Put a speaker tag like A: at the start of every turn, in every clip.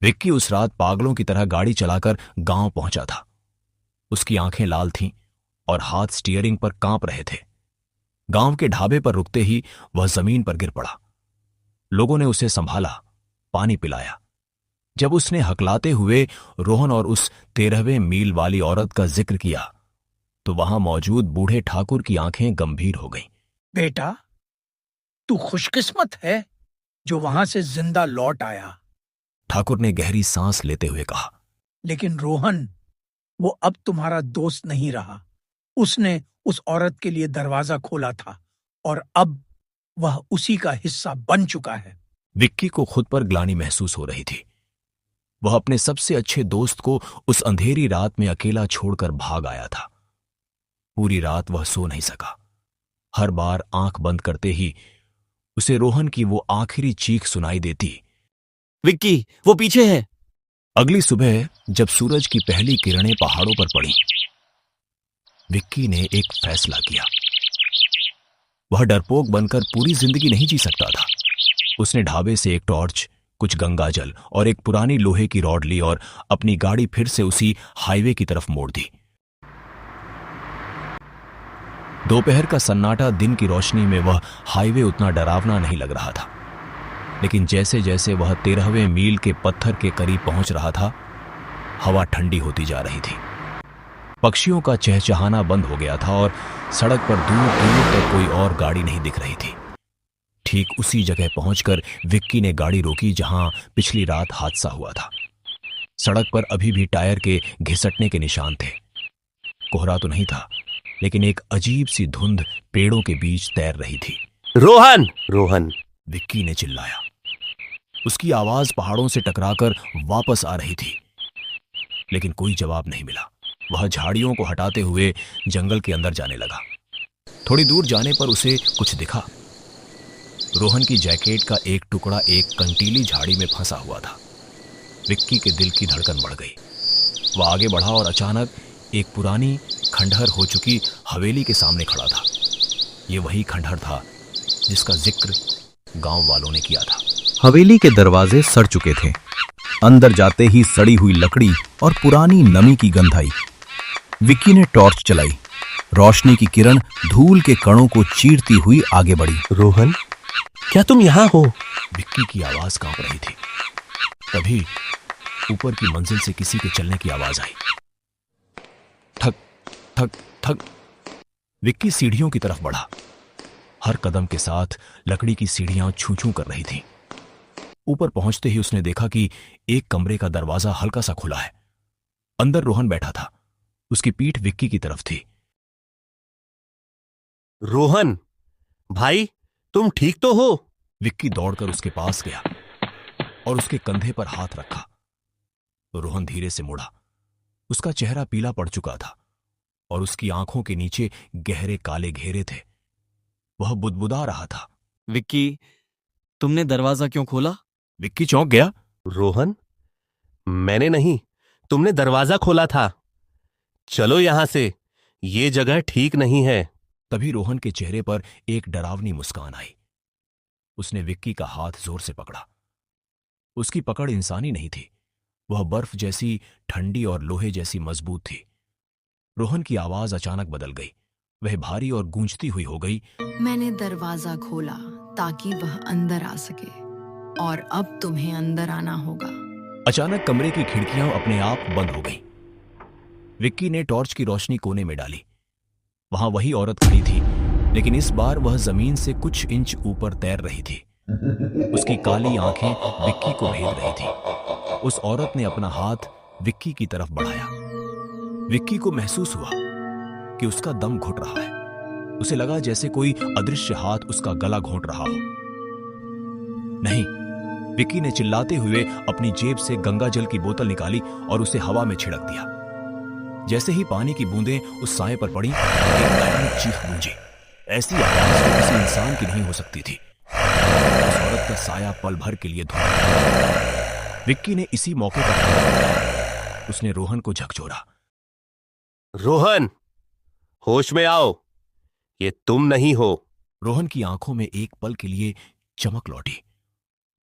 A: विक्की उस रात पागलों की तरह गाड़ी चलाकर गांव पहुंचा था। उसकी आंखें लाल थीं और हाथ स्टीयरिंग पर कांप रहे थे। गांव के ढाबे पर रुकते ही वह जमीन पर गिर पड़ा। लोगों ने उसे संभाला, पानी पिलाया। जब उसने हकलाते हुए रोहन और उस 13वें मील वाली औरत का जिक्र किया तो वहां मौजूद बूढ़े ठाकुर की आंखें गंभीर हो गईं।
B: बेटा, तू खुशकिस्मत है जो वहां से जिंदा लौट आया।
A: ठाकुर ने गहरी सांस लेते हुए कहा।
B: लेकिन रोहन, वो अब तुम्हारा दोस्त नहीं रहा। उसने उस औरत के लिए दरवाजा खोला था और अब वह उसी का हिस्सा बन चुका है।
A: विक्की को खुद पर ग्लानि महसूस हो रही थी। वह अपने सबसे अच्छे दोस्त को उस अंधेरी रात में अकेला छोड़कर भाग आया था। पूरी रात वह सो नहीं सका। हर बार आंख बंद करते ही उसे रोहन की वो आखिरी चीख सुनाई देती,
C: विक्की, वो पीछे है।
A: अगली सुबह जब सूरज की पहली किरणें पहाड़ों पर पड़ी, विक्की ने एक फैसला किया। वह डरपोक बनकर पूरी जिंदगी नहीं जी सकता था। उसने ढाबे से एक टॉर्च, कुछ गंगाजल और एक पुरानी लोहे की रॉड ली और अपनी गाड़ी फिर से उसी हाईवे की तरफ मोड़ दी। दोपहर का सन्नाटा दिन की रोशनी में वह हाईवे उतना डरावना नहीं लग रहा था, लेकिन जैसे जैसे वह 13वें मील के पत्थर के करीब पहुंच रहा था, हवा ठंडी होती जा रही थी। पक्षियों का चहचहाना बंद हो गया था और सड़क पर दूर दूर तक कोई और गाड़ी नहीं दिख रही थी। ठीक उसी जगह पहुंचकर विक्की ने गाड़ी रोकी जहां पिछली रात हादसा हुआ था। सड़क पर अभी भी टायर के घिसटने के निशान थे। कोहरा तो नहीं था, लेकिन एक अजीब सी धुंध पेड़ों के बीच तैर रही थी।
C: रोहन, रोहन!
A: विक्की ने चिल्लाया। उसकी आवाज पहाड़ों से टकराकर वापस आ रही थी, लेकिन कोई जवाब नहीं मिला। वह झाड़ियों को हटाते हुए जंगल के अंदर जाने लगा। थोड़ी दूर जाने पर उसे कुछ दिखा। रोहन की जैकेट का एक टुकड़ा एक कंटीली झाड़ी में फंसा हुआ था। विक्की के दिल की धड़कन बढ़ गई। वह आगे बढ़ा और अचानक एक पुरानी खंडहर हो चुकी हवेली के सामने खड़ा था। यह वही खंडहर था जिसका जिक्र गांव वालों ने किया था।
D: हवेली के दरवाजे सड़ चुके थे। अंदर जाते ही सड़ी हुई लकड़ी और पुरानी नमी की गंध आई। विक्की ने टॉर्च चलाई। रोशनी की किरण धूल के कणों को चीरती हुई आगे बढ़ी।
C: रोहन, क्या तुम यहां हो?
A: विक्की की आवाज कांप रही थी। तभी ऊपर की मंजिल से किसी के चलने की आवाज आई। ठक ठक ठक। विक्की सीढ़ियों की तरफ बढ़ा। हर कदम के साथ लकड़ी की सीढ़ियां छू छू कर रही थीं। ऊपर पहुंचते ही उसने देखा कि एक कमरे का दरवाजा हल्का सा खुला है। अंदर रोहन बैठा था। उसकी पीठ विक्की की तरफ थी।
C: रोहन भाई, तुम ठीक तो हो?
A: विक्की दौड़कर उसके पास गया और उसके कंधे पर हाथ रखा। रोहन धीरे से मुड़ा। उसका चेहरा पीला पड़ चुका था और उसकी आंखों के नीचे गहरे काले घेरे थे। वह बुदबुदा रहा था।
E: विक्की, तुमने दरवाजा क्यों खोला?
A: विक्की चौंक गया।
C: रोहन, मैंने नहीं, तुमने दरवाजा खोला था। चलो यहां से, ये जगह ठीक नहीं है।
A: तभी रोहन के चेहरे पर एक डरावनी मुस्कान आई। उसने विक्की का हाथ जोर से पकड़ा। उसकी पकड़ इंसानी नहीं थी। वह बर्फ जैसी ठंडी और लोहे जैसी मजबूत थी। रोहन की आवाज अचानक बदल गई। वह भारी और गूंजती हुई हो गई।
F: मैंने दरवाजा खोला ताकि वह अंदर आ सके, और अब तुम्हें अंदर आना होगा।
A: अचानक कमरे की खिड़कियां अपने आप बंद हो गईं। विक्की ने टॉर्च की रोशनी कोने में डाली। वहां वही औरत खड़ी थी, लेकिन इस बार वह जमीन से कुछ इंच ऊपर तैर रही थी। उसकी काली आंखें विक्की को भेद रही थी। उस औरत ने अपना हाथ विक्की की तरफ बढ़ाया। विक्की को महसूस हुआ कि उसका दम घुट रहा है। उसे लगा जैसे कोई अदृश्य हाथ उसका गला घोंट रहा हो। नहीं, विक्की ने चिल्लाते हुए अपनी जेब से गंगाजल की बोतल निकाली और उसे हवा में छिड़क दिया। जैसे ही पानी की बूंदें उस साए पर पड़ी, एक भयानक चीख गूंजी। ऐसी आवाज तो किसी इंसान की नहीं हो सकती थी। उस औरत का साया पल भर के लिए धुंध गया। विक्की ने इसी मौके पर उसने रोहन को झकझोरा।
C: रोहन, होश में आओ, ये तुम नहीं हो।
A: रोहन की आंखों में एक पल के लिए चमक लौटी।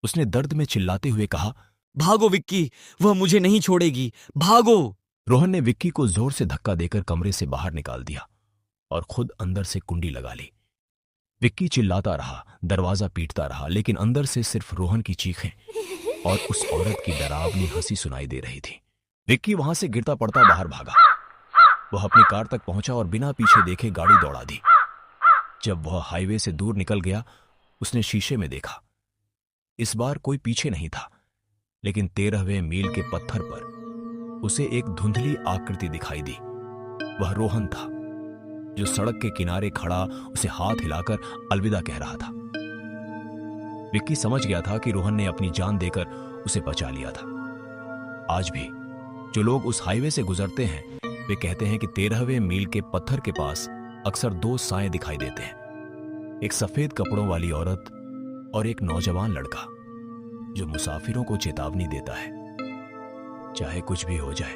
A: उसने दर्द में चिल्लाते हुए कहा,
E: भागो विक्की, वह मुझे नहीं छोड़ेगी, भागो।
A: रोहन ने विक्की को जोर से धक्का देकर कमरे से बाहर निकाल दिया और खुद अंदर से कुंडी लगा ली। विक्की चिल्लाता रहा, दरवाजा पीटता रहा, लेकिन अंदर से सिर्फ रोहन की चीखें और उस औरत की डरावनी हंसी सुनाई दे रही थी। विक्की वहां से गिरता पड़ता बाहर भागा। वह अपनी कार तक पहुंचा और बिना पीछे देखे गाड़ी दौड़ा दी। जब वह हाईवे से दूर निकल गया, उसने शीशे में देखा। इस बार कोई पीछे नहीं था, लेकिन 13वें मील के पत्थर पर उसे एक धुंधली आकृति दिखाई दी। वह रोहन था, जो सड़क के किनारे खड़ा उसे हाथ हिलाकर अलविदा कह रहा था। विक्की समझ गया था कि रोहन ने अपनी जान देकर उसे बचा लिया था। आज भी जो लोग उस हाईवे से गुजरते हैं, वे कहते हैं कि 13वें मील के पत्थर के पास अक्सर दो साएं दिखाई देते हैं, एक सफेद कपड़ों वाली औरत और एक नौजवान लड़का, जो मुसाफिरों को चेतावनी देता है, चाहे कुछ भी हो जाए,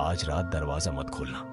A: आज रात दरवाजा मत खोलना।